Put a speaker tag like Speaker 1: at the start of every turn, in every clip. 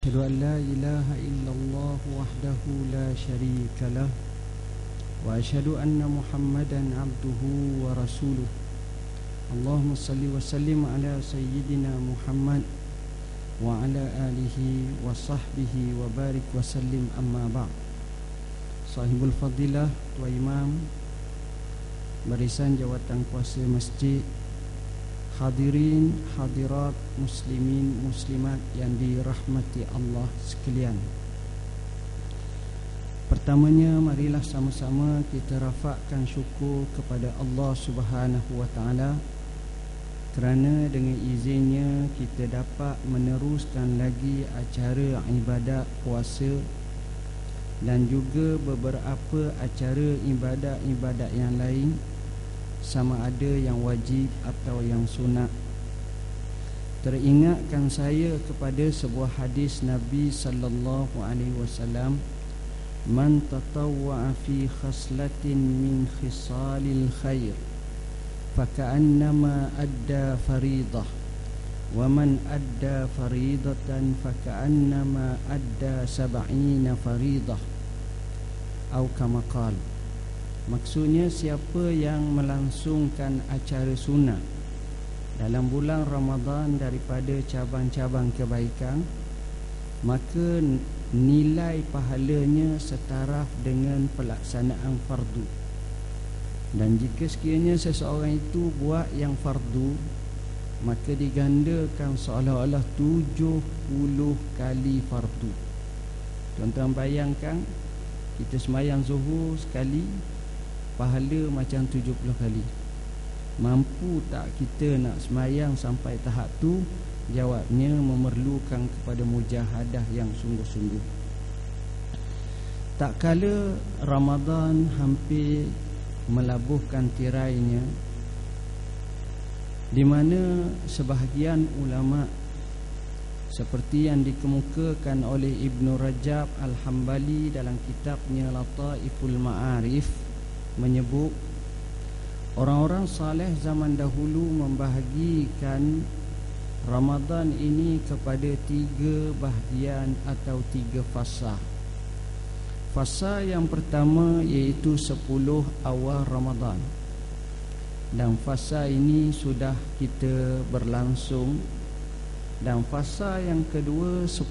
Speaker 1: أشهد أن لا إله إلا الله وحده لا شريك له وأشهد أن محمدا عبده ورسوله اللهم صل وسلم على سيدنا محمد وعلى آله وصحبه وبارك وسلم أما بعد. Sahibul Fadilah, Tuan Imam, Barisan Jawatan Kuasa Masjid, hadirin, hadirat, muslimin, muslimat yang dirahmati Allah sekalian. Pertamanya, marilah sama-sama kita rafakkan syukur kepada Allah Subhanahu wa Ta'ala kerana dengan izinnya kita dapat meneruskan lagi acara ibadat puasa dan juga beberapa acara ibadat-ibadat yang lain, sama ada yang wajib atau yang sunat. Teringatkan saya kepada sebuah hadis Nabi sallallahu alaihi wasallam, man tatawwa'a fi khaslatin min khisalil khair faka'annama adda faridah wa man adda faridatan faka'annama adda sab'ina faridah atau kama qala. Maksudnya, siapa yang melangsungkan acara sunat dalam bulan Ramadan daripada cabang-cabang kebaikan, maka nilai pahalanya setaraf dengan pelaksanaan fardu. Dan jika sekiranya seseorang itu buat yang fardu, maka digandakan seolah-olah 70 kali fardu. Tuan-tuan bayangkan, kita sembahyang zuhur sekali, pahala macam 70 kali. Mampu tak kita nak sembahyang sampai tahap tu? Jawabnya memerlukan kepada mujahadah yang sungguh-sungguh. Tak kala Ramadan hampir melabuhkan tirainya, di mana sebahagian ulama seperti yang dikemukakan oleh Ibn Rajab Al-Hambali dalam kitabnya Lataiful Ma'arif menyebut orang-orang saleh zaman dahulu membahagikan Ramadan ini kepada 3 bahagian atau 3 fasa. Fasa yang pertama iaitu 10 awal Ramadan, dan fasa ini sudah kita berlangsung. Dan fasa yang kedua 10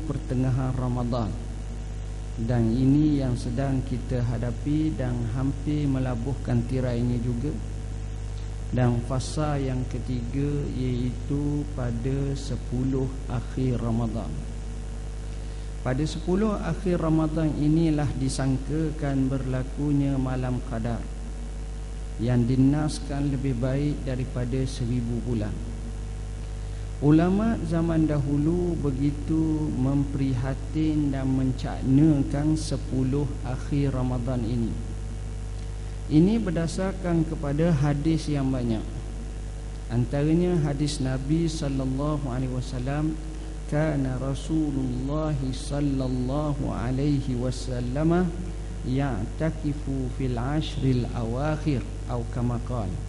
Speaker 1: pertengahan Ramadan, dan ini yang sedang kita hadapi dan hampir melabuhkan tirainya juga. Dan fasa yang ketiga iaitu pada 10 akhir Ramadan. Pada 10 akhir Ramadan inilah disangkakan berlakunya malam qadar yang dinaskan lebih baik daripada 1000 bulan. Ulama zaman dahulu begitu memprihatin dan mencaknakan 10 akhir Ramadan ini. Ini berdasarkan kepada hadis yang banyak. Antaranya hadis Nabi sallallahu alaihi wasallam, kana Rasulullah sallallahu alaihi wasallam ya'takifu fil ashril awakhir atau kama qala.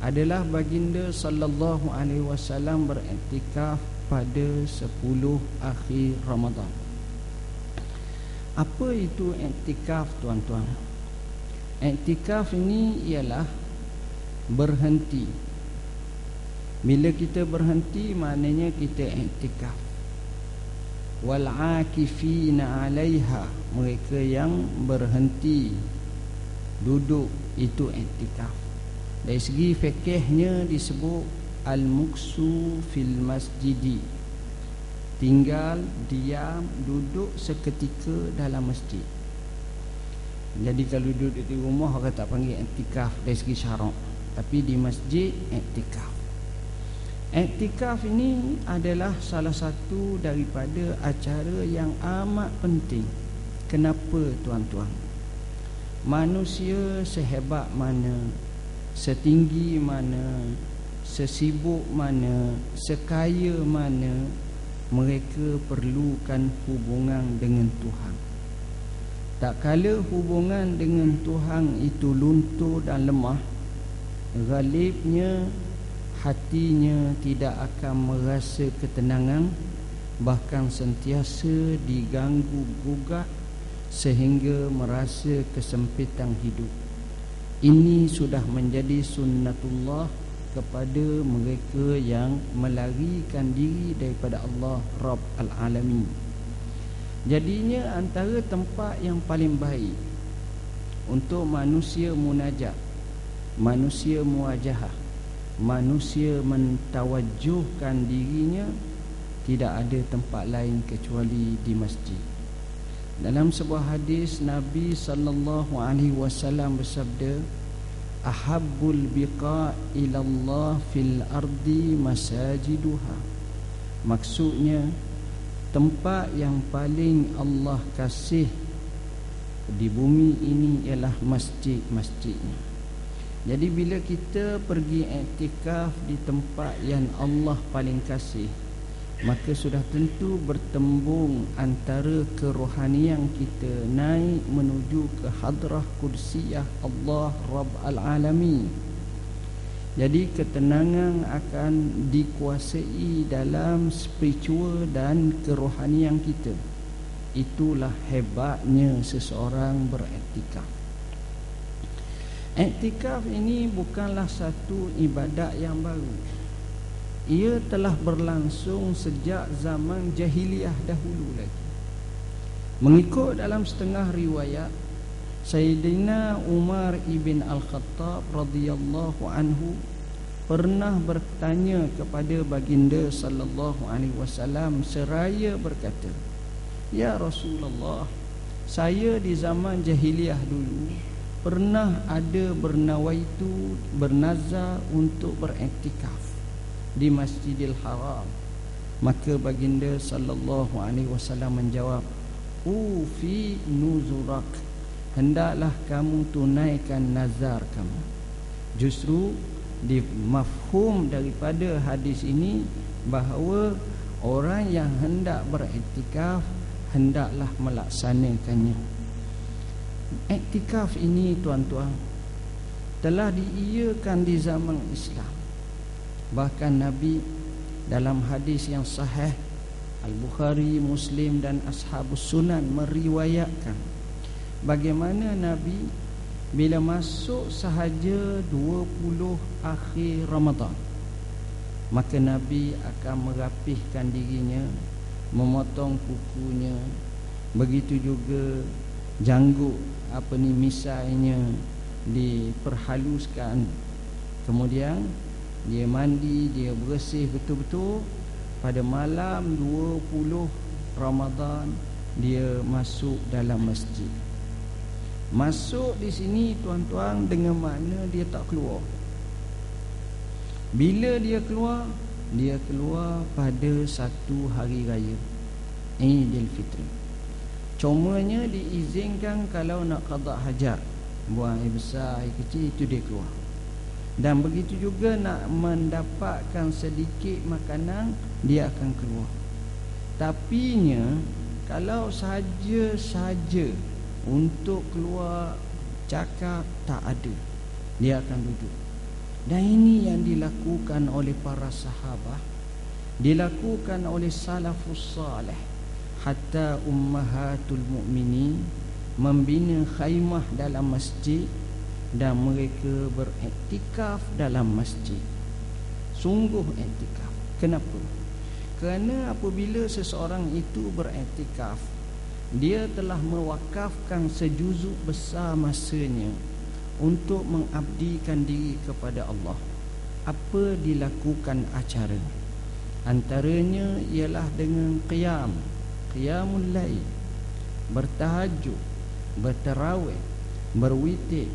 Speaker 1: Adalah baginda sallallahu alaihi wasallam beriktikaf pada 10 akhir Ramadan. Apa itu iktikaf, tuan-tuan? Iktikaf ini ialah berhenti. Bila kita berhenti, maknanya kita iktikaf. Wal akifina 'alaiha, mereka yang berhenti duduk, itu iktikaf. Dari segi fikihnya disebut al-muksu fil masjidi, tinggal, diam, duduk seketika dalam masjid. Jadi kalau duduk di rumah, orang tak panggil iktikaf dari segi syarak, tapi di masjid iktikaf. Iktikaf ini adalah salah satu daripada acara yang amat penting. Kenapa, tuan-tuan? Manusia sehebat mana, setinggi mana, sesibuk mana, sekaya mana, mereka perlukan hubungan dengan Tuhan. Tak kala hubungan dengan Tuhan itu luntur dan lemah, galibnya hatinya tidak akan merasa ketenangan, bahkan sentiasa diganggu gugat sehingga merasa kesempitan hidup. Ini sudah menjadi sunnatullah kepada mereka yang melarikan diri daripada Allah Rabb al-Alamin. Jadinya antara tempat yang paling baik untuk manusia munajat, manusia muwajahah, manusia mentawajjuhkan dirinya, tidak ada tempat lain kecuali di masjid. Dalam sebuah hadis Nabi sallallahu alaihi wasallam bersabda, ahabbul biqa ilallah fil ardi masajiduha. Maksudnya, tempat yang paling Allah kasih di bumi ini ialah masjid-masjidnya. Jadi bila kita pergi iktikaf di tempat yang Allah paling kasih, maka sudah tentu bertembung antara kerohanian kita naik menuju ke hadrah kursiyah Allah Rabb al-Alamin. Jadi ketenangan akan dikuasai dalam spiritual dan kerohanian kita. Itulah hebatnya seseorang beriktikaf. Iktikaf ini bukanlah satu ibadat yang baru. Ia telah berlangsung sejak zaman jahiliyah dahulu lagi. Mengikut dalam setengah riwayat, Sayyidina Umar ibn Al-Khattab radhiyallahu anhu pernah bertanya kepada baginda sallallahu alaihi wasallam seraya berkata, "Ya Rasulullah, saya di zaman jahiliyah dulu pernah ada bernazar untuk beriktikaf di Masjidil Haram." Maka baginda sallallahu alaihi wasallam menjawab, "Ufi nuzurak, hendaklah kamu tunaikan nazar kamu." Justru di mafhum daripada hadis ini bahawa orang yang hendak beriktikaf hendaklah melaksanakannya. Iktikaf ini tuan-tuan telah diiyakan di zaman Islam. Bahkan Nabi dalam hadis yang sahih, Al-Bukhari, Muslim dan Ashabus Sunan meriwayatkan bagaimana Nabi bila masuk sahaja 20 akhir Ramadan, maka Nabi akan merapihkan dirinya, memotong kukunya, begitu juga janggut misainya diperhaluskan. Kemudian dia mandi, dia bersih betul-betul. Pada malam 20 Ramadan dia masuk dalam masjid. Masuk di sini tuan-tuan dengan makna dia tak keluar. Bila dia keluar pada satu hari raya Aidilfitri. Cumanya diizinkan kalau nak qada hajat, buang air besar, air kecil, itu dia keluar. Dan begitu juga nak mendapatkan sedikit makanan, dia akan keluar. Tapinya kalau saja untuk keluar cakap, tak ada, dia akan duduk. Dan ini yang dilakukan oleh para sahabat, dilakukan oleh salafus salih. Hatta ummahatul mu'minin membina khaymah dalam masjid dan mereka beriktikaf dalam masjid. Sungguh iktikaf. Kenapa? Kerana apabila seseorang itu beriktikaf, dia telah mewakafkan sejuzuk besar masanya untuk mengabdikan diri kepada Allah. Apa dilakukan acara? Antaranya ialah dengan qiyamul lail, bertahajud, bertarawih, berwitir,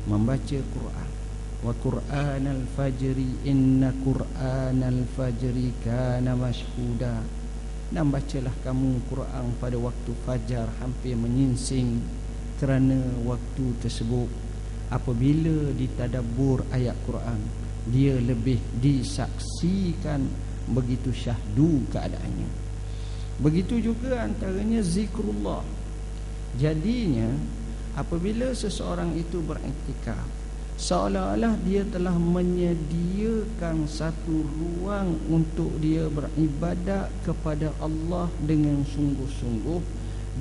Speaker 1: membaca Quran. Wa Qur'anal fajri, inna Qur'anal fajri kana mashhuda. Dan bacalah kamu Quran pada waktu fajar hampir menyingsing, kerana waktu tersebut apabila ditadabbur ayat Quran, dia lebih disaksikan begitu syahdu keadaannya. Begitu juga antaranya zikrullah. Jadinya apabila seseorang itu beriktikaf, seolah-olah dia telah menyediakan satu ruang untuk dia beribadat kepada Allah dengan sungguh-sungguh,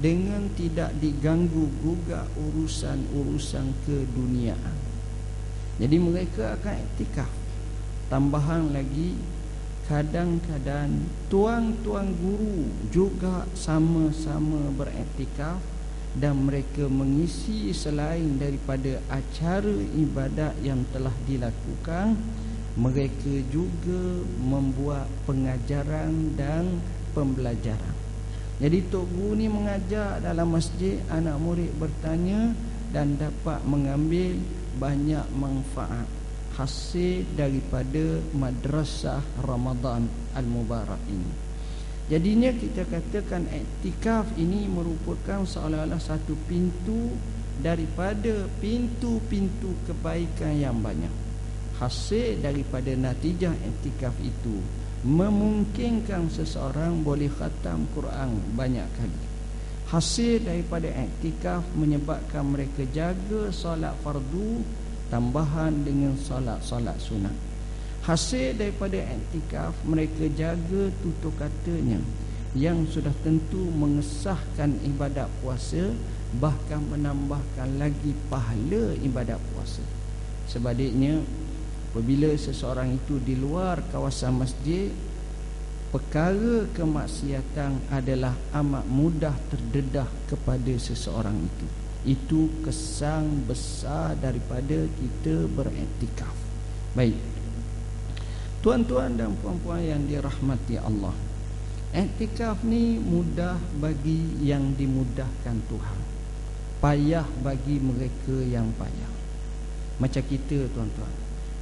Speaker 1: dengan tidak diganggu gugat urusan-urusan keduniaan. Jadi mereka akan iktikaf. Tambahan lagi, kadang-kadang tuan-tuan guru juga sama-sama beriktikaf, dan mereka mengisi selain daripada acara ibadat yang telah dilakukan, mereka juga membuat pengajaran dan pembelajaran. Jadi tok guru ni mengajar dalam masjid, anak murid bertanya dan dapat mengambil banyak manfaat hasil daripada madrasah Ramadan Al-Mubarak ini. Jadinya kita katakan iktikaf ini merupakan seolah-olah satu pintu daripada pintu-pintu kebaikan yang banyak. Hasil daripada natijah iktikaf itu memungkinkan seseorang boleh khatam Quran banyak kali. Hasil daripada iktikaf menyebabkan mereka jaga solat fardu tambahan dengan solat-solat sunat. Hasil daripada iktikaf mereka jaga tutur katanya yang sudah tentu mengesahkan ibadat puasa, bahkan menambahkan lagi pahala ibadat puasa. Sebaliknya, apabila seseorang itu di luar kawasan masjid, perkara kemaksiatan adalah amat mudah terdedah kepada seseorang itu. Itu kesan besar daripada kita beriktikaf. Baik, tuan-tuan dan puan-puan yang dirahmati Allah, iktikaf ni mudah bagi yang dimudahkan Tuhan, payah bagi mereka yang payah. Macam kita tuan-tuan,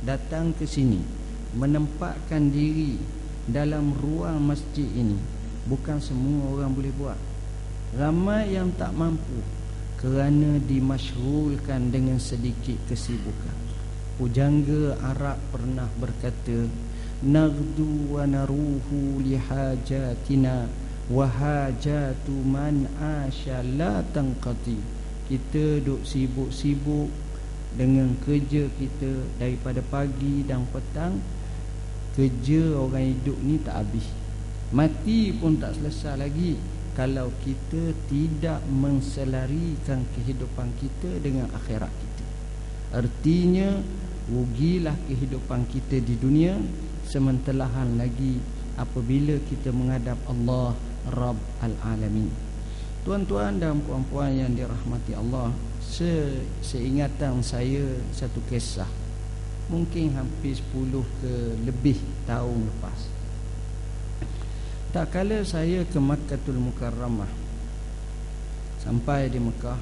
Speaker 1: datang ke sini, menempatkan diri dalam ruang masjid ini, bukan semua orang boleh buat. Ramai yang tak mampu kerana dimasyghulkan dengan sedikit kesibukan. Pujangga Arab pernah berkata, nagdu wa naruhu lihajatina wa hajatu man asya la tanqati. Kita duk sibuk-sibuk dengan kerja kita daripada pagi dan petang. Kerja orang hidup ni tak habis, mati pun tak selesai lagi kalau kita tidak menselarikan kehidupan kita dengan akhirat kita. Artinya rugilah kehidupan kita di dunia, sementelahan lagi apabila kita menghadap Allah Rabb Al-Alamin. Tuan-tuan dan puan-puan yang dirahmati Allah, seingatan saya satu kisah, mungkin hampir 10 ke lebih tahun lepas. Tak kala saya ke Makkatul Mukarramah, sampai di Mekah,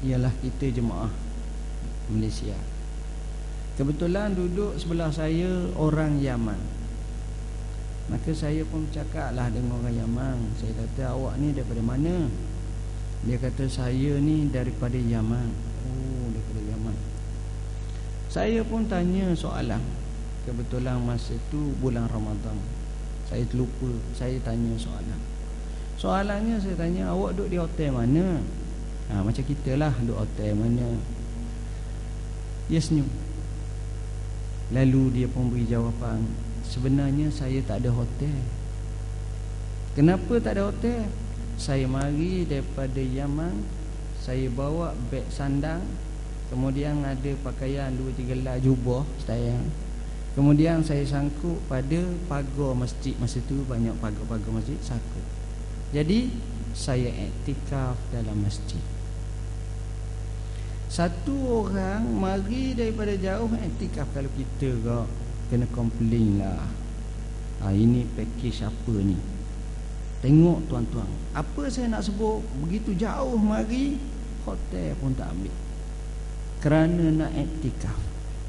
Speaker 1: ialah kita jemaah Malaysia. Kebetulan duduk sebelah saya orang Yaman. Maka saya pun cakaplah dengan orang Yaman. Saya kata, awak ni daripada mana? Dia kata, saya ni daripada Yaman. Oh, daripada Yaman. Saya pun tanya soalan. Kebetulan masa tu bulan Ramadan, saya terlupa, saya tanya soalan. Soalannya saya tanya, awak duduk di hotel mana? Macam kita lah, duduk hotel mana. Dia senyum. Lalu dia pun beri jawapan, sebenarnya saya tak ada hotel. Kenapa tak ada hotel? Saya mari daripada Yaman, saya bawa beg sandang, kemudian ada pakaian 2-3 helai jubah setayang. Kemudian saya sangkut pada pagar masjid. Masa tu banyak pagar-pagar masjid, sangkut. Jadi saya iktikaf dalam masjid. Satu orang mari daripada jauh iktikaf. Kalau kita kak kena komplain lah, ini package apa ni? Tengok tuan-tuan, apa saya nak sebut, begitu jauh mari, hotel pun tak ambil kerana nak iktikaf.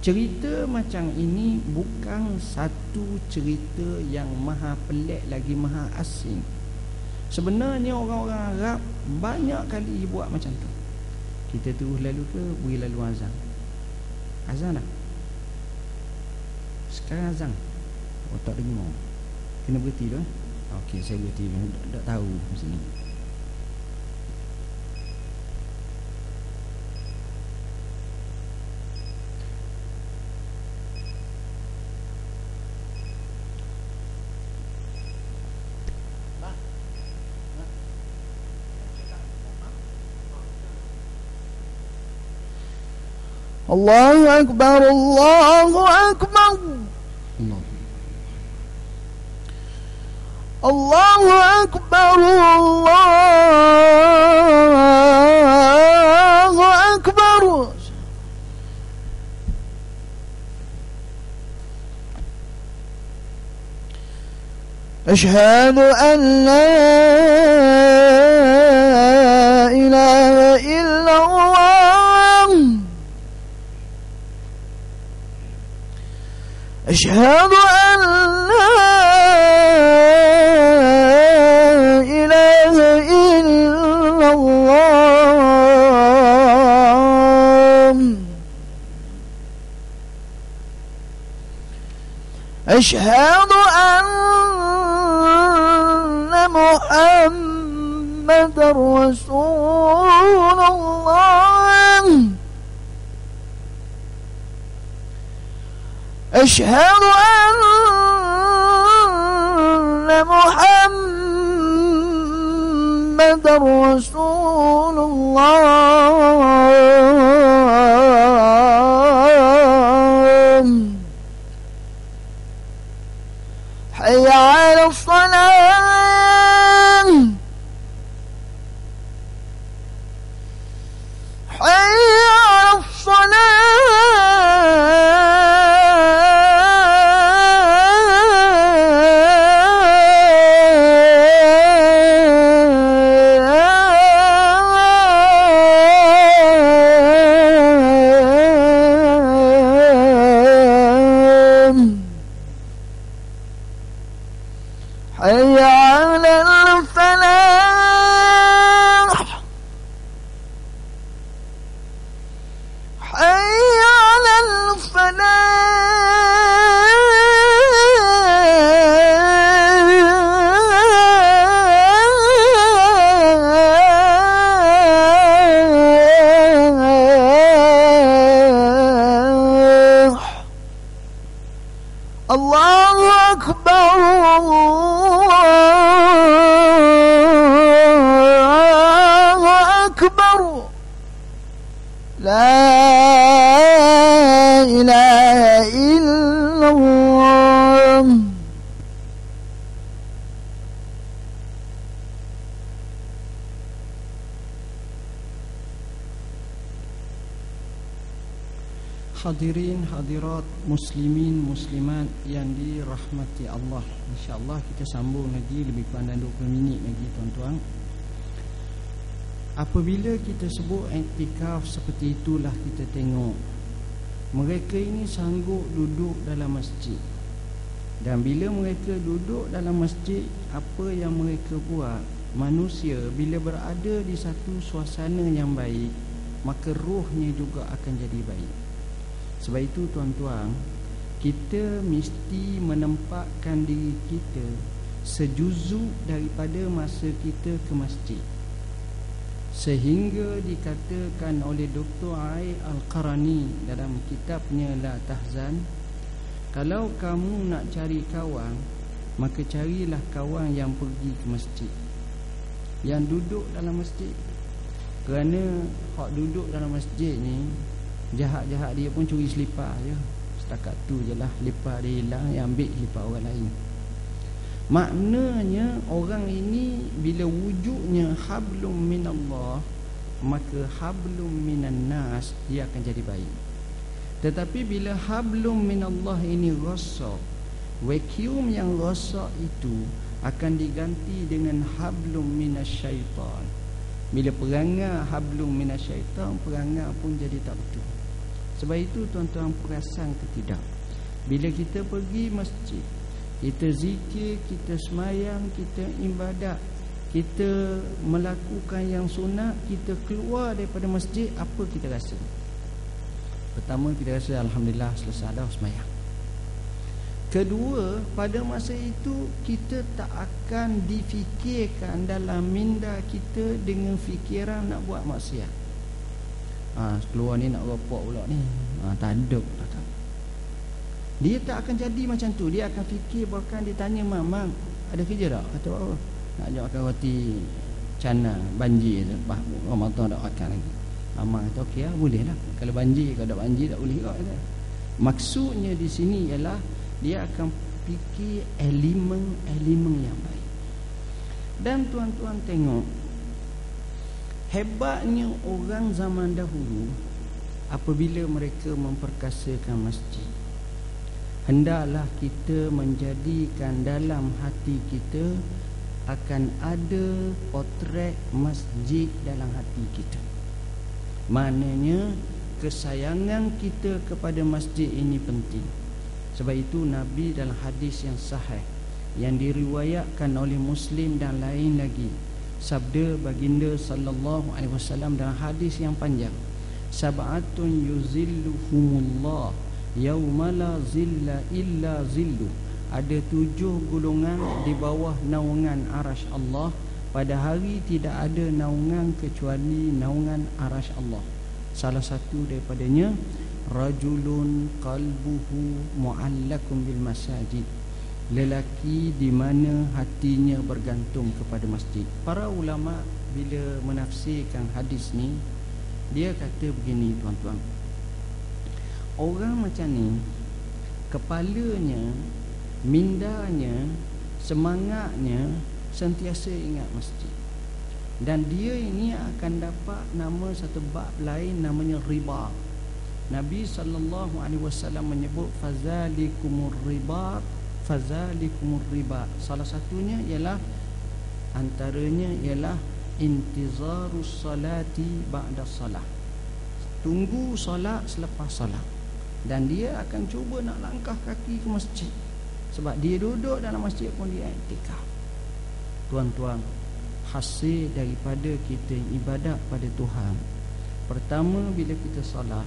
Speaker 1: Cerita macam ini bukan satu cerita yang maha pelik lagi maha asing. Sebenarnya orang-orang Arab banyak kali buat macam tu. Kita terus lalu ke, beri lalu azan. Azan lah. Sekarang azan. Oh, tak dengar. Kena berhenti tu. Okey, saya berhenti. Tak tahu macam ni.
Speaker 2: Allahu Akbar, Allahu Akbar, Allahu Akbar, Allahu Akbar. أشهد أن لا إله إلا الله. أشهد أن لا إله إلا الله. أشهد أن محمد رسول الله. أشهد أن محمد رسول الله. حي على الصلاة. حي على حي على الفلاح. حي على الفلاح. الله أكبر، الله أكبر. لا إله إلا الله.
Speaker 1: Hadirin hadirat muslimin muslimat yang dirahmati Allah, insya-Allah kita sambung lagi lebih kurang 20 minit lagi tuan-tuan. Apabila kita sebut iktikaf seperti itulah kita tengok mereka ini sanggup duduk dalam masjid. Dan bila mereka duduk dalam masjid, apa yang mereka buat? Manusia bila berada di satu suasana yang baik, maka rohnya juga akan jadi baik. Sebab itu tuan-tuan, kita mesti menempatkan diri kita sejuzuk daripada masa kita ke masjid. Sehingga dikatakan oleh Dr. Aid Al-Qarani dalam kitabnya La Tahzan, kalau kamu nak cari kawan, maka carilah kawan yang pergi ke masjid, yang duduk dalam masjid. Kerana hak duduk dalam masjid ni, jahat-jahat dia pun curi selipar je. Setakat tu je lah, selipar dia hilang, yang ambil selipar orang lain. Maknanya orang ini bila wujudnya hablum minallah, maka hablum minan nas, dia akan jadi baik. Tetapi bila hablum minallah ini rosak, vacuum yang rosak itu akan diganti dengan hablum minasyaitan. Bila perangai hablum minasyaitan, perangai pun jadi tak betul. Sebab itu tuan-tuan perasan ke tidak, bila kita pergi masjid, kita zikir, kita semayang, kita ibadat, kita melakukan yang sunat, kita keluar daripada masjid, apa kita rasa? Pertama, kita rasa alhamdulillah selesai dah semayang. Kedua, pada masa itu kita tak akan difikirkan dalam minda kita dengan fikiran nak buat maksiat. Keluar ni nak ropok pula ni, tak ada. Dia tak akan jadi macam tu. Dia akan fikir, bahkan dia tanya, Mam, ada kerja tak? Kata apa? Nak ajak makan roti canai banjir, Ramadan tak makan lagi. Mak kata okey lah, boleh lah. Kalau banjir, kalau tak banjir tak boleh kot. Maksudnya di sini ialah dia akan fikir elemen-elemen yang baik. Dan tuan-tuan tengok, hebatnya orang zaman dahulu apabila mereka memperkasakan masjid. Hendaklah kita menjadikan dalam hati kita akan ada potret masjid dalam hati kita. Maknanya kesayangan kita kepada masjid ini penting. Sebab itu Nabi dalam hadis yang sahih yang diriwayatkan oleh Muslim dan lain lagi, sabda baginda sallallahu alaihi wasallam dalam hadis yang panjang, sab'atun yuzilluhumullah yauma la zilla illa zillu. Ada 7 golongan di bawah naungan arasy Allah. Pada hari tidak ada naungan kecuali naungan arasy Allah. Salah satu daripadanya, rajulun qalbuhu mu'allakun bil masajid, lelaki di mana hatinya bergantung kepada masjid. Para ulama bila menafsirkan hadis ni, dia kata begini tuan-tuan, orang macam ni kepalanya, mindanya, semangatnya sentiasa ingat masjid. Dan dia ini akan dapat nama satu bab lain namanya riba. Nabi SAW menyebut fazalikumur riba, fazalikumur riba. Salah satunya ialah, antaranya ialah intizarus salati ba'da salah, tunggu solat selepas solat. Dan dia akan cuba nak langkah kaki ke masjid, sebab dia duduk dalam masjid pun dia iktikaf. Tuan-tuan, hasil daripada kita ibadat pada Tuhan, pertama bila kita solat,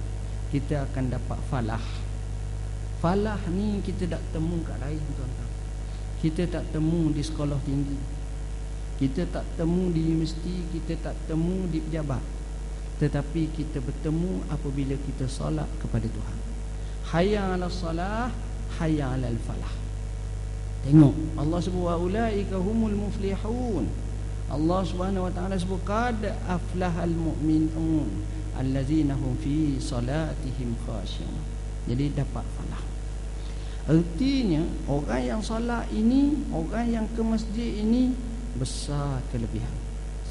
Speaker 1: kita akan dapat falah. Falah ni kita tak temu kat lain tuan-tuan. Kita tak temu di sekolah tinggi, kita tak temu di universiti, kita tak temu di pejabat, tetapi kita bertemu apabila kita solat kepada Tuhan. Hayya 'alas salah, hayya 'alal falah. Tengok Allah sebut wa ulaika humul muflihun. Allah Subhanahu wa taala sebut qad aflahal mu'minun allazina hum fi salatihim khashi'un. Jadi dapat falah. Artinya orang yang solat ini, orang yang ke masjid ini besar kelebihan.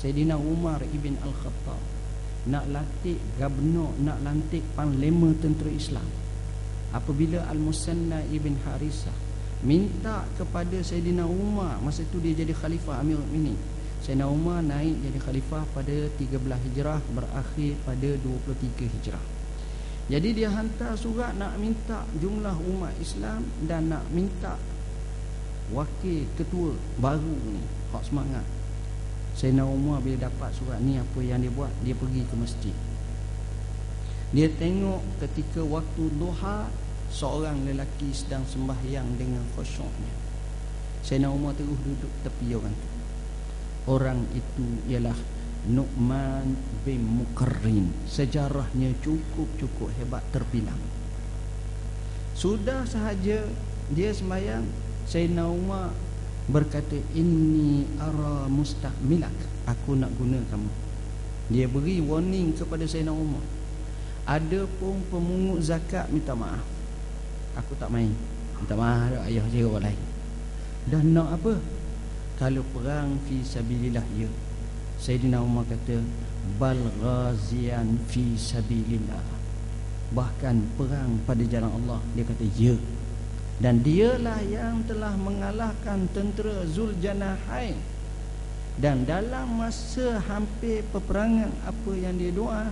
Speaker 1: Sayyidina Umar ibn Al-Khattab nak lantik gubernur, nak lantik panglima tentera Islam. Apabila Al-Musanna ibn Harisah minta kepada Sayyidina Umar, masa itu dia jadi khalifah Amirul Mukminin. Sayyidina Umar naik jadi khalifah pada 13 Hijrah, berakhir pada 23 Hijrah. Jadi dia hantar surat nak minta jumlah umat Islam dan nak minta wakil ketua baru ni, hak semangat. Sayyidina Umar bila dapat surat ni, apa yang dia buat? Dia pergi ke masjid. Dia tengok ketika waktu duha, seorang lelaki sedang sembahyang dengan khusyuknya. Sayyidina Umar terus duduk tepi orang tu. Orang itu ialah Nu'man bin Muqarrin. Sejarahnya cukup hebat, terbilang. Sudah sahaja dia sembahyang, Sayyidina Umar berkata, inni ara mustakmilak, aku nak guna kamu. Dia beri warning kepada Sayyidina Umar. Ada pun pemungut zakat minta maaf, aku tak main, minta maaf ayah saya orang lain. Dan nak apa? Kalau perang fi sabilillah, ya. Sayyidina Umar kata, bal ghazian fi sabilillah, bahkan perang pada jalan Allah. Dia kata ya. Dan dialah yang telah mengalahkan tentera Zuljanahain. Dan dalam masa hampir peperangan, apa yang dia doa,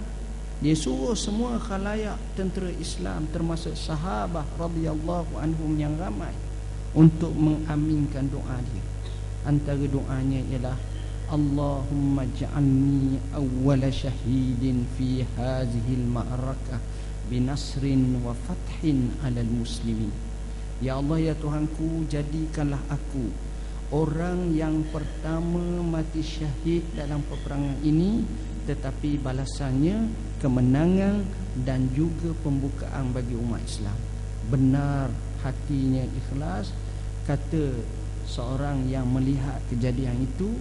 Speaker 1: dia suruh semua khalayak tentera Islam termasuk sahabat radhiyallahu anhum yang ramai untuk mengaminkan doa dia. Antara doanya ialah Allahumma ja'alni awwala syahidin fi hazihil ma'rakah binasrin wa fathin alal muslimin. Ya Allah, ya Tuhanku, jadikanlah aku orang yang pertama mati syahid dalam peperangan ini, tetapi balasannya kemenangan dan juga pembukaan bagi umat Islam. Benar hatinya ikhlas, kata seorang yang melihat kejadian itu.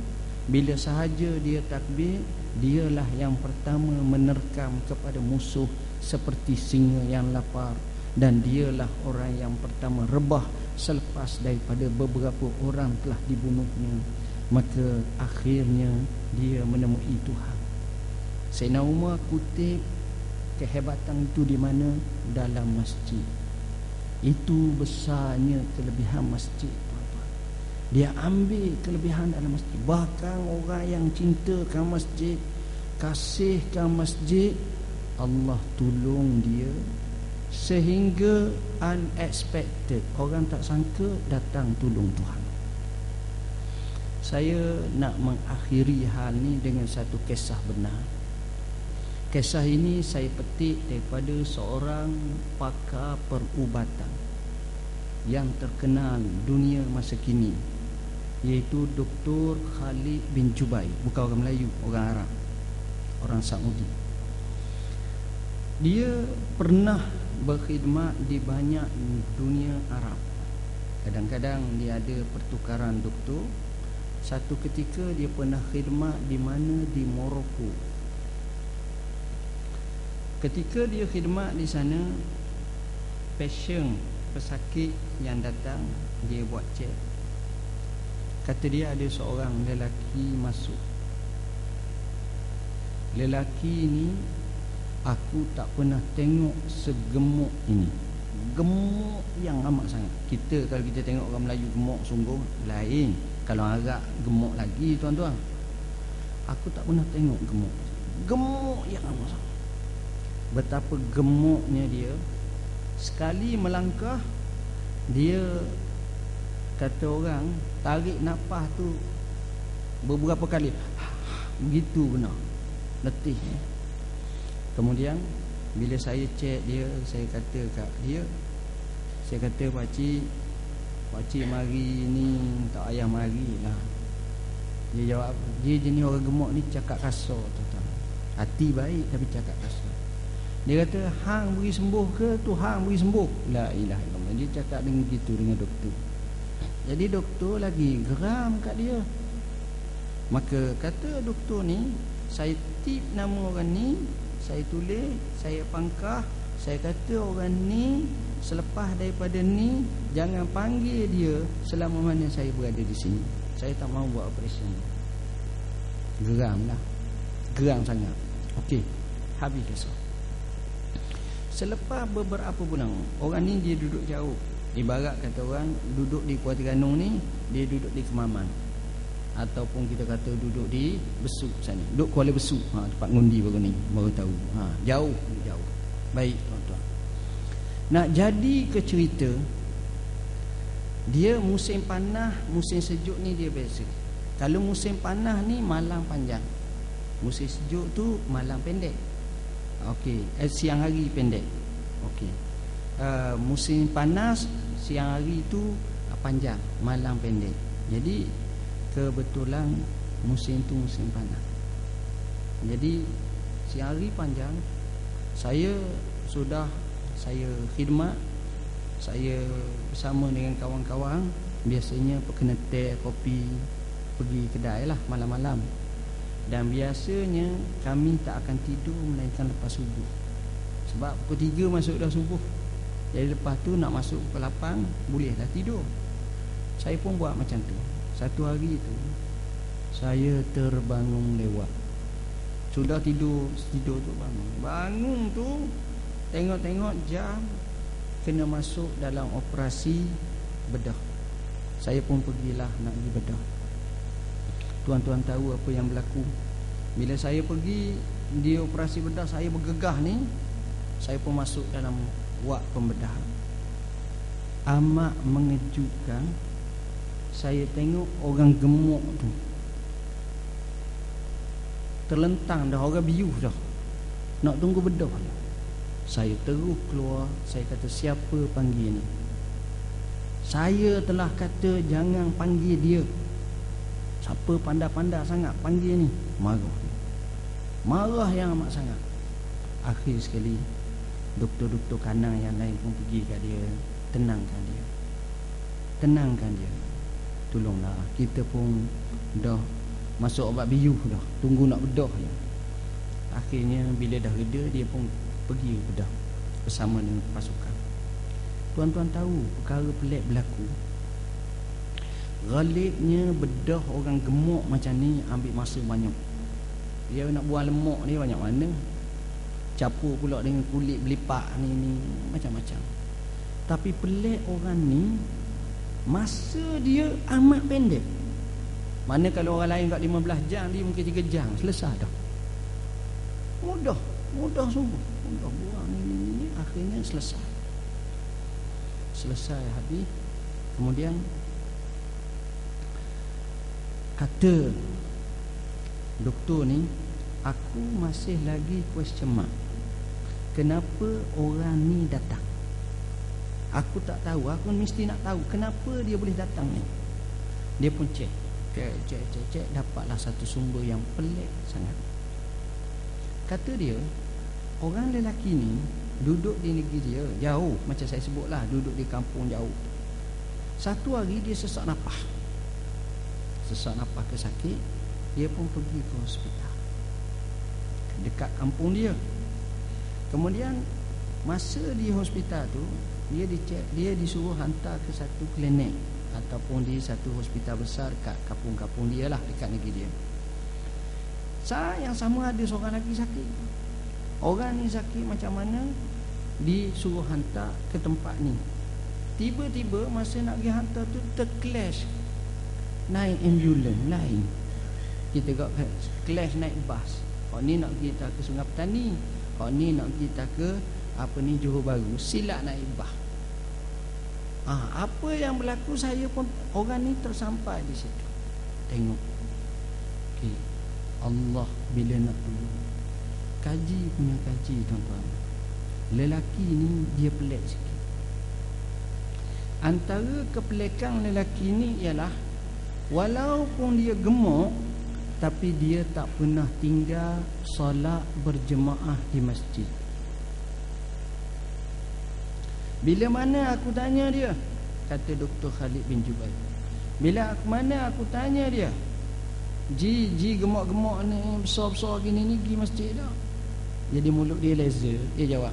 Speaker 1: Bila sahaja dia takbir, dialah yang pertama menerkam kepada musuh seperti singa yang lapar, dan dialah orang yang pertama rebah selepas daripada beberapa orang telah dibunuhnya. Maka akhirnya dia menemui Tuhan. Sayyidina Umar kutip kehebatan itu di mana? Dalam masjid. Itu besarnya kelebihan masjid, tuan-tuan. Dia ambil kelebihan dalam masjid. Bahkan orang yang cintakan masjid, kasihkan masjid, Allah tolong dia sehingga unexpected, orang tak sangka datang tolong Tuhan. Saya nak mengakhiri hal ni dengan satu kisah benar. Kisah ini saya petik daripada seorang pakar perubatan yang terkenal dunia masa kini, iaitu Dr. Khalid bin Jubair. Bukan orang Melayu, orang Arab, orang Saudi. Dia pernah berkhidmat di banyak dunia Arab. Kadang-kadang dia ada pertukaran doktor. Satu ketika dia pernah khidmat di mana? Di Morocco. Ketika dia khidmat di sana, pasien, pesakit yang datang, dia buat cek. Kata dia ada seorang lelaki masuk. Lelaki ni aku tak pernah tengok segemuk ini. Gemuk yang amat sangat. Kita kalau kita tengok orang Melayu gemuk sungguh lain. Kalau Arab gemuk lagi, tuan-tuan. Aku tak pernah tengok gemuk. Gemuk yang amat sangat. Betapa gemuknya dia. Sekali melangkah, dia kata orang tarik nafas tu beberapa kali. Begitu benar. Letih. Kemudian bila saya cek dia, saya kata kat dia, saya kata pakcik mari ni, tak payah marilah. Dia jawab, dia jenis orang gemuk ni cakap kasar, tuan-tuan. Hati baik tapi cakap kasar. Dia kata, hang beri sembuh ke? Tuhan beri sembuh. La ilaha illallah. Dia cakap dengan gitu dengan doktor. Jadi doktor lagi geram kat dia. Maka kata doktor ni, saya tip nama orang ni, saya tulis, saya pangkah, saya kata orang ni selepas daripada ni jangan panggil dia selama mana saya berada di sini. Saya tak mahu buat operasi. Geram lah. Geram sangat. Okey, habis besok. Selepas beberapa bulan, orang ni dia duduk jauh. Ibarat kata orang duduk di Kuala Terengganu ni, dia duduk di Kemaman. Ataupun kita kata duduk di Besut sana. Duduk Kuala Besut, tempat ngundi baru ni, baru tahu. Jauh. Baik tuan-tuan. Nak jadi ke cerita, dia musim panas, musim sejuk ni dia biasa. Kalau musim panas ni malam panjang. Musim sejuk tu malam pendek. Okey, siang hari pendek. Okey. Musim panas siang hari tu panjang, malam pendek. Jadi kebetulan musim tu musim panas. Jadi siang hari panjang, saya khidmat, saya bersama dengan kawan-kawan, biasanya kena teh, kopi, pergi kedai lah malam-malam. Dan biasanya kami tak akan tidur melainkan lepas subuh. Sebab pukul 3 masuk dah subuh. Jadi lepas tu nak masuk pukul 8 bolehlah tidur. Saya pun buat macam tu. Satu hari tu saya terbangun lewat. Sudah tidur tu bangun tu tengok-tengok jam, kena masuk dalam operasi bedah. Saya pun pergilah nak pergi bedah. Tuan-tuan tahu apa yang berlaku. Bila saya pergi di operasi bedah, saya bergegah ni, saya pun masuk dalam wad pembedahan. Amat mengejutkan. Saya tengok orang gemuk tu terlentang dah, orang biuh dah, nak tunggu bedah. Saya terus keluar. Saya kata, siapa panggil ni? Saya telah kata jangan panggil dia. Siapa pandai-pandai sangat panggil ni? Marah yang amat sangat. Akhir sekali doktor-doktor kanan yang lain pun pergi kat dia, tenangkan dia. Tolonglah, kita pun dah masuk obat biuh dah, tunggu nak bedah je. Akhirnya bila dah reda, dia pun pergi bedah bersama dengan pasukan. Tuan-tuan tahu perkara pelik berlaku. Ghalibnya bedah orang gemuk macam ni ambil masa banyak. Dia nak buang lemak ni banyak mana, campur pula dengan kulit belipak ni macam-macam. Tapi pelik orang ni, masa dia amat pendek. Mana kalau orang lain kat 15 jam, dia mungkin 3 jam selesai dah. Mudah sungguh. Mudah buang ni akhirnya selesai habis. Kemudian kata doktor ni, aku masih lagi question mark. Kenapa orang ni datang? Aku tak tahu. Aku mesti nak tahu kenapa dia boleh datang ni. Dia pun cek, dapatlah satu sumber yang pelik sangat. Kata dia, orang lelaki ni duduk di negeri dia jauh, macam saya sebutlah, duduk di kampung jauh. Satu hari dia sesak nafas ke sakit. Dia pun pergi ke hospital dekat kampung dia. Kemudian masa di hospital tu, dia disuruh hantar ke satu klinik ataupun di satu hospital besar kat kampung-kampung dia lah, dekat negeri dia. Saat yang sama ada seorang lagi sakit. Orang ni sakit macam mana, disuruh hantar ke tempat ni. Tiba-tiba masa nak pergi hantar tu terclash, naik ambulans lain. Kita clash naik bas. Kau ni nak pergi ke Sungai Petani, kau ni nak pergi ke Johor Bahru, silap naik bas. Apa yang berlaku, saya pun orang ni tersampai di situ. Tengok, Allah bila nak tolong, kaji tuan-tuan. Lelaki ni dia pelik sikit. Antara kepelikan lelaki ni ialah, walaupun dia gemuk, tapi dia tak pernah tinggal solat berjemaah di masjid. Bila mana aku tanya dia, kata Dr. Khalid bin Jubair, mana aku tanya dia, Ji gemuk-gemuk ni, besar-besar gini ni, pergi masjid tak? Jadi mulut dia laser. Dia jawab,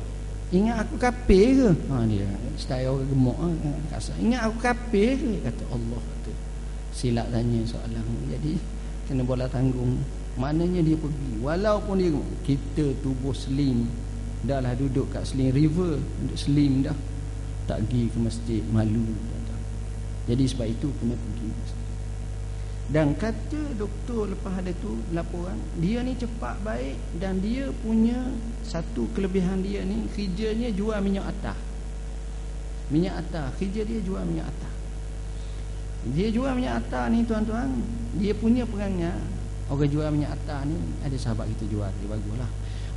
Speaker 1: ingat aku kafir ke? Dia style orang gemuk kasar. Ingat aku kafir ke? Kata Allah, kata silap tanya soalan. Jadi kena bola tanggung. Maknanya dia pergi, walaupun dia gemuk. Kita tubuh slim, dah lah duduk kat Slim River, duduk slim dah, tak pergi ke masjid, malu. Jadi sebab itu kena pergi masjid. Dan kata doktor lepas ada tu laporan, dia ni cepat baik, dan dia punya satu kelebihan dia ni, kerjanya jual minyak atah. Kerja dia jual minyak atah. Dia jual minyak atah ni tuan-tuan, dia punya perangai. Orang jual minyak atah ni, ada sahabat kita jual, dia baguslah.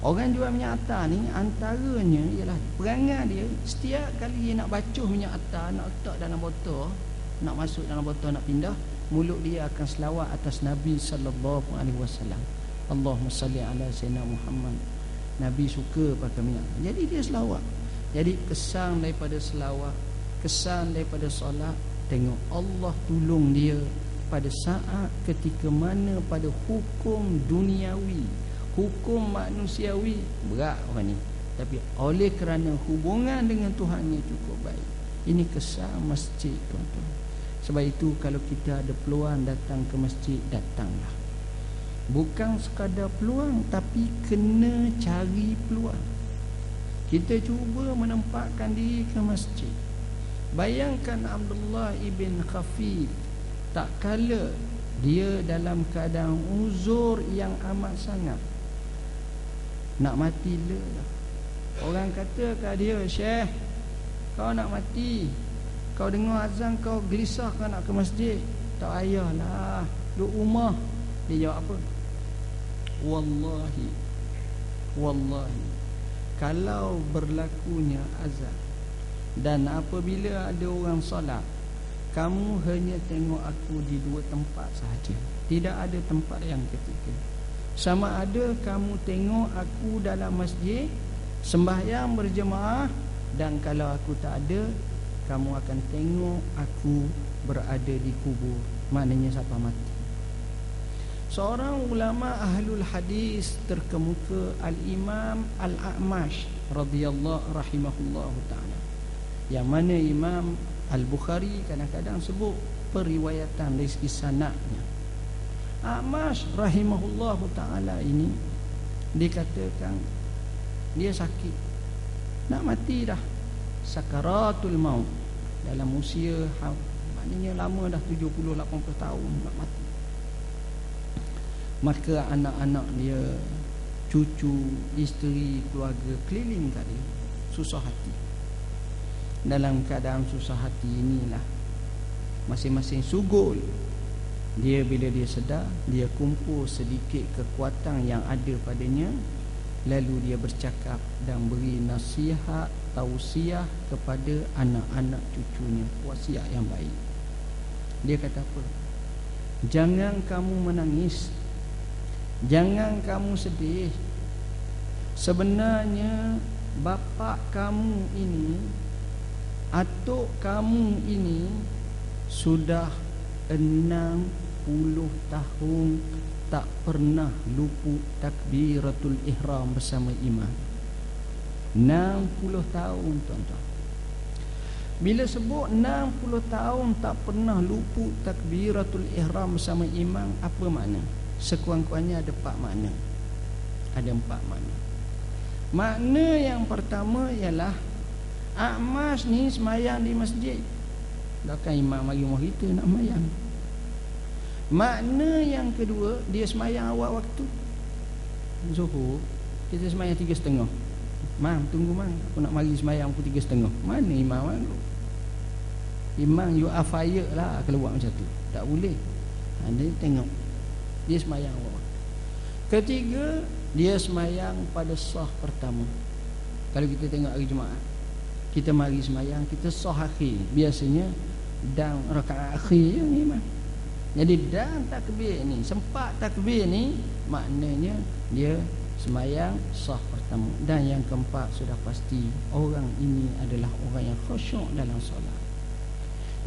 Speaker 1: Orang jual minyak atah ni, antaranya ialah perangai dia, setiap kali dia nak bacuh minyak atah, nak letak dalam botol, nak masuk dalam botol, nak pindah, mulut dia akan selawat atas Nabi sallallahu alaihi wasallam. Allahumma salli ala sayyidina Muhammad. Nabi suka pakai minyak. Jadi dia selawat. Jadi kesan daripada selawat, kesan daripada solat, tengok Allah tolong dia pada saat ketika mana pada hukum duniawi, hukum manusiawi berat orang ni, tapi oleh kerana hubungan dengan Tuhannya cukup baik. Ini kesan masjid tuan-tuan. Sebab itu kalau kita ada peluang datang ke masjid, datanglah. Bukan sekadar peluang, tapi kena cari peluang. Kita cuba menempatkan diri ke masjid. Bayangkan Abdullah ibn Khafif, tak kala dia dalam keadaan uzur yang amat sangat, nak mati lah. Orang kata kat dia, Syekh, kau nak mati, kau dengar azan kau gelisah kau nak ke masjid. Tak payahlah, duduk rumah. Dia jawab apa? Wallahi, kalau berlakunya azan dan apabila ada orang solat, kamu hanya tengok aku di dua tempat sahaja, tidak ada tempat yang ketiga. Sama ada kamu tengok aku dalam masjid sembahyang berjemaah, dan kalau aku tak ada, kamu akan tengok aku berada di kubur, maknanya siapa mati. seorang ulama ahlul hadis terkemuka, Al-Imam Al-A'mash radhiyallahu rahimahullahu ta'ala, yang mana Imam Al-Bukhari kadang-kadang sebut periwayatan dari segi sanadnya. A'mash rahimahullahu ta'ala ini dikatakan dia sakit, nak mati dah, sakaratul maut, dalam usia maknanya lama dah, 70-80 tahun nak mati. Maka anak-anak dia, cucu, isteri, keluarga keliling kat dia, susah hati. Dalam keadaan susah hati inilah masing-masing sugul dia, bila dia sedar, dia kumpul sedikit kekuatan yang ada padanya, lalu dia bercakap dan beri nasihat, tausiah kepada anak-anak cucunya, wasiat yang baik. Dia kata apa? Jangan kamu menangis, jangan kamu sedih. Sebenarnya bapa kamu ini, atuk kamu ini sudah 60 tahun tak pernah luput takbiratul ihram bersama imam. 60 tahun, tuan-tuan. Bila sebut 60 tahun tak pernah luput takbiratul ihram bersama imam, apa makna? Sekurang-kurangnya ada 4 makna. Ada 4 makna. Makna yang pertama ialah A'mash ni semayang di masjid. Takkan imam mari rumah kita nak semayang. Makna yang kedua, dia semayang awal waktu. Zuhur kita semayang 3.30. Mang, tunggu mang, aku nak mari semayang pukul 3.30. Mana imam aku? Imam you are fired lah kalau buat macam tu. Tak boleh. Dia tengok dia semayang awal. Ketiga, dia semayang pada sah pertama. Kalau kita tengok hari Jumaat, kita mari semayang, kita sah akhir. Biasanya dan rakaat akhir je imam. Jadi dan takbir ni, sempat takbir ni, maknanya dia semayang sah pertama. Dan yang keempat, sudah pasti orang ini adalah orang yang khusyuk dalam solat.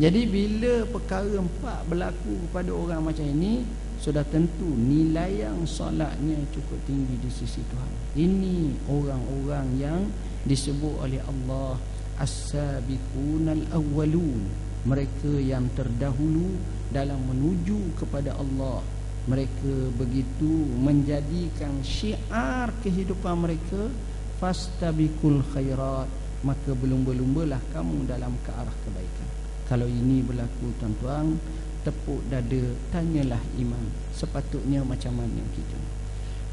Speaker 1: Jadi bila perkara 4 berlaku kepada orang macam ini, sudah tentu nilai yang solatnya cukup tinggi di sisi Tuhan. Ini orang-orang yang disebut oleh Allah as-sabiqunal awwalun, mereka yang terdahulu dalam menuju kepada Allah. Mereka begitu menjadikan syiar kehidupan mereka, fastabiqul khairat, maka berlumba-lumbalah kamu dalam ke arah kebaikan. Kalau ini berlaku, tuan-tuan, tepuk dada, tanyalah iman, sepatutnya macam mana kita.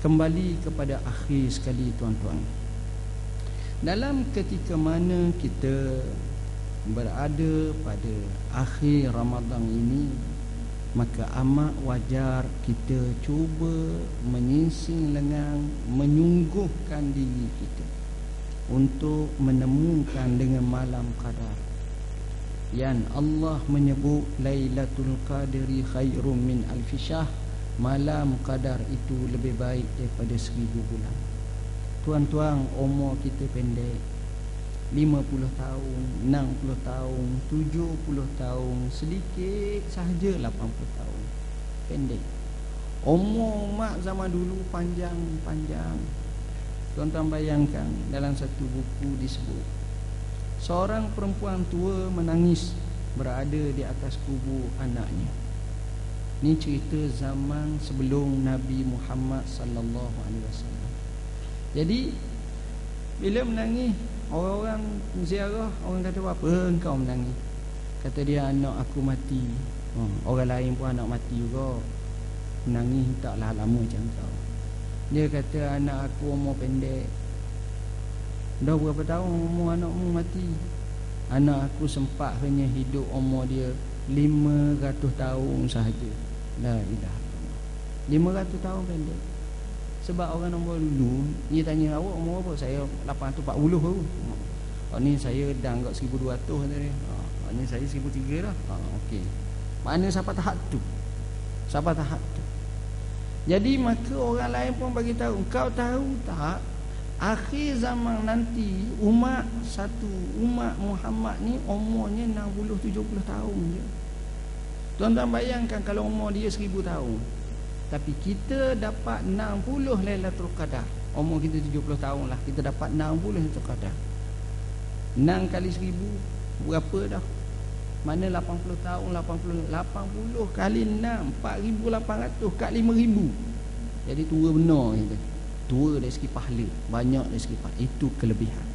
Speaker 1: Kembali kepada akhir sekali, tuan-tuan, dalam ketika mana kita berada pada akhir Ramadan ini, maka amat wajar kita cuba menyingsing lengan, menyungguhkan diri kita untuk menemukan dengan malam qadar yang Allah menyebut Lailatul Qadri khairum min alfi syahr. Malam qadar itu lebih baik daripada 1000 bulan. Tuan-tuan, umur kita pendek, 50 tahun, 60 tahun, 70 tahun, sedikit sahaja 80 tahun. Pendek. Umur mak zaman dulu panjang-panjang. Tuan-tuan bayangkan, dalam satu buku disebut seorang perempuan tua menangis berada di atas kubur anaknya. Ini cerita zaman sebelum Nabi Muhammad sallallahu alaihi wasallam. Jadi bila menangis, orang-orang ziarah, orang kata, apa engkau menangis? Kata dia, anak aku mati. Orang lain pun anak mati juga, menangis taklah lama macam kau. Dia kata, anak aku umur pendek. Dah berapa tahun umur anakmu mati? Anak aku sempat hanya hidup umur dia 500 tahun sahaja. La ilaha illallah. 500 tahun pendek. Sebab orang nombor dulu, dia tanya, awak umur apa? Saya 840 baru. Ni saya dah agak 1200 kata dia. Ni saya 1300 lah. Okey. Mana sampai tahap tu? Sampai tahap tu. Jadi maka orang lain pun bagi tahu, kau tahu tak, akhir zaman nanti umat Muhammad ni umurnya 60-70 tahun je. Tuan-tuan bayangkan kalau umur dia 1000 tahun. Tapi kita dapat 60 Lailatul Qadar. Umur kita 70 tahun lah, kita dapat 60 Lailatul Qadar. 6 kali 1000 berapa dah? Mana 80 tahun, 80 kali 6 4,800 kat 5,000. Jadi tua benar kita. Tua dari segi pahala, banyak dari segi pahala. Itu kelebihan.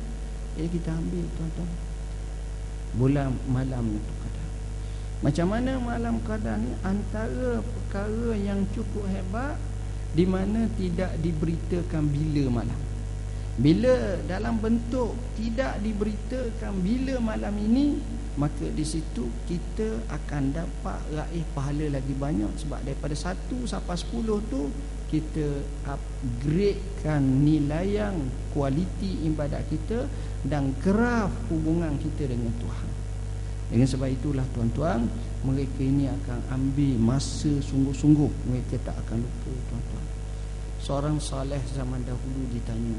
Speaker 1: Jadi kita ambil tuan-tuan, bulan malam Lailatul Qadar. Macam mana malam Qadar ni antara perkara yang cukup hebat, di mana tidak diberitakan bila malam. Bila dalam bentuk tidak diberitakan bila malam ini, maka di situ kita akan dapat raih pahala lagi banyak. Sebab daripada 1 sampai 10 tu kita upgradekan nilaian kualiti ibadat kita dan graf hubungan kita dengan Tuhan. Dengan sebab itulah tuan-tuan, mereka ini akan ambil masa sungguh-sungguh. Mereka tak akan lupa tuan-tuan. Seorang saleh zaman dahulu ditanya,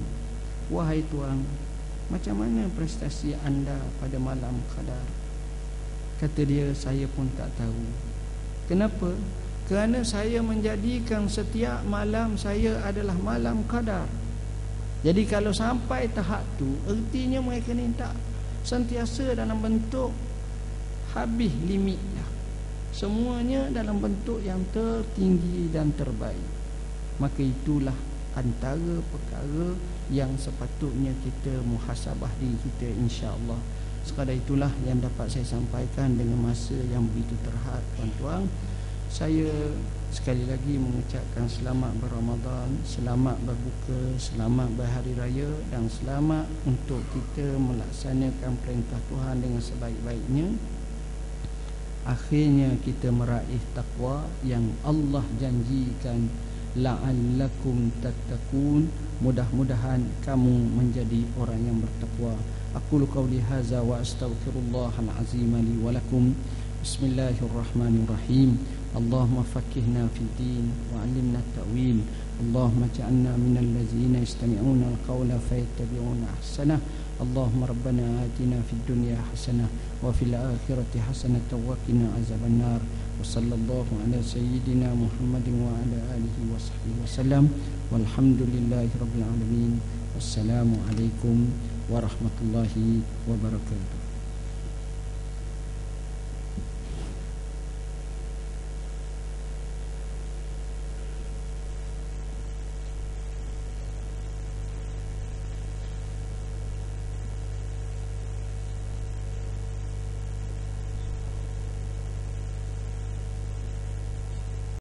Speaker 1: "Wahai Tuan, macam mana prestasi anda pada malam Qadar?" Kata dia, "Saya pun tak tahu." Kenapa? Kerana saya menjadikan setiap malam saya adalah malam Qadar. Jadi kalau sampai tahap tu, ertinya mereka ni tak sentiasa dalam bentuk habis limit dah. Semuanya dalam bentuk yang tertinggi dan terbaik. Maka itulah antara perkara yang sepatutnya kita muhasabah diri kita, insya-Allah. Sekadar itulah yang dapat saya sampaikan dengan masa yang begitu terhad tuan-tuan. Saya sekali lagi mengucapkan selamat berRamadan, selamat berbuka, selamat berhari raya dan selamat untuk kita melaksanakan perintah Tuhan dengan sebaik-baiknya. Akhirnya kita meraih takwa yang Allah janjikan, la'allakum tattaqun. Mudah-mudahan kamu menjadi orang yang bertakwa. Aqulu qawli hadza wa astaghfirullahal azim li wa lakum. Bismillahirrahmanirrahim. Allahumma faqqihna fid din wa 'allimna at-ta'wil. Allahumma ja'alna minal ladzina yastami'una al-qawla fayattabi'una ahsanah. Allahumma rabbana atina fid dunya hasanah wa fil akhirati hasanah wa qina azabannar. Wa sallallahu ala sayyidina Muhammadin wa ala alihi wa sahbihi wasallam. Walhamdulillahi rabbil alamin. Wassalamu alaikum warahmatullahi wabarakatuh.